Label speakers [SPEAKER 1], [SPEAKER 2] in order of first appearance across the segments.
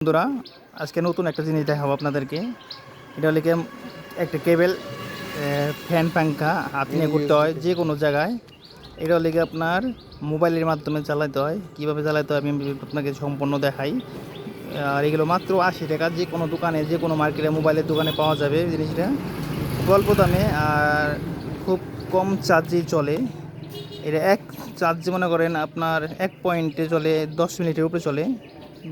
[SPEAKER 1] বন্ধুরা, আজকে নতুন একটা জিনিস দেখাবো আপনাদেরকে। এটা হলে কি একটা কেবল ফ্যান পাঙ্খা হাতে নিয়ে করতে হয় যে কোনো জায়গায়। এটা হলে কি আপনার মোবাইলের মাধ্যমে চালাতে হয়। কীভাবে চালাতে হয় আমি আপনাকে সম্পূর্ণ দেখাই। আর এগুলো মাত্র 80 টাকা, যে কোনো দোকানে, যে কোনো মার্কেটে, মোবাইলের দোকানে পাওয়া যাবে জিনিসটা অল্প দামে আর খুব কম চার্জেই চলে। এটা এক চার্জে মনে করেন আপনার 1 পয়েন্টে চলে, 10 মিনিটের উপরে চলে।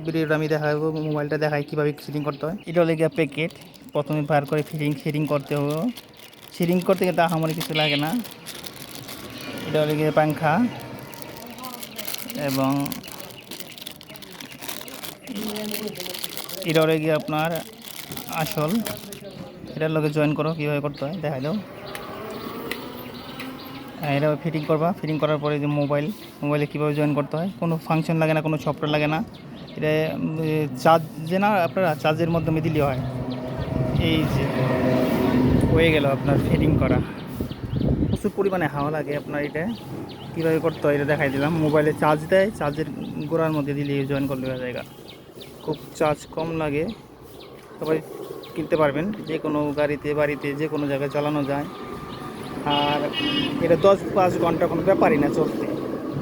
[SPEAKER 1] ভিডিওটা আমি দেখাবো, মোবাইলটা দেখাই কীভাবে সেটিং করতে হয়। এটা হলে গিয়ে প্যাকেট, প্রথমে বার করে সেটিং করতে হবে। সেটিং করতে গেলে আহামরি কিছু লাগে না। এটা হলে গিয়ে পাংখা, এবং এটা হলে গিয়ে আপনার আসল। এটার লগে জয়েন করো, কীভাবে করতে হয় দেখাই দাও। এটা ফিটিং করবা, ফিটিং করার পরে যে মোবাইলে কীভাবে জয়েন করতে হয়, কোনো ফাংশন লাগে না, কোনো সফটওয়্যার লাগে না। এটা চার্জে না, আপনারা চার্জের মাধ্যমে দিলে হয়। এই যে হয়ে গেল আপনার ফিটিং করা। প্রচুর পরিমাণে হাওয়া লাগে আপনার। এটা কীভাবে করতে হয় এটা দেখাই দিলাম। মোবাইলে চার্জ দেয়, চার্জের গোড়ার মধ্যে দিলে জয়েন করলে জায়গা খুব চার্জ কম লাগে। সবাই কিনতে পারবেন, যে কোনো গাড়িতে, বাড়িতে, যে কোনো জায়গায় চালানো যায়। আর এটা 10-5 ঘন্টা কোনো ব্যাপারই না চলতে।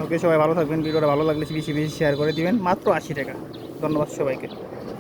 [SPEAKER 1] ওকে, সবাই ভালো থাকবেন। ভিডিওটা ভালো লাগলে বেশি বেশি শেয়ার করে দিবেন। মাত্র 80 টাকা। ধন্যবাদ সবাইকে।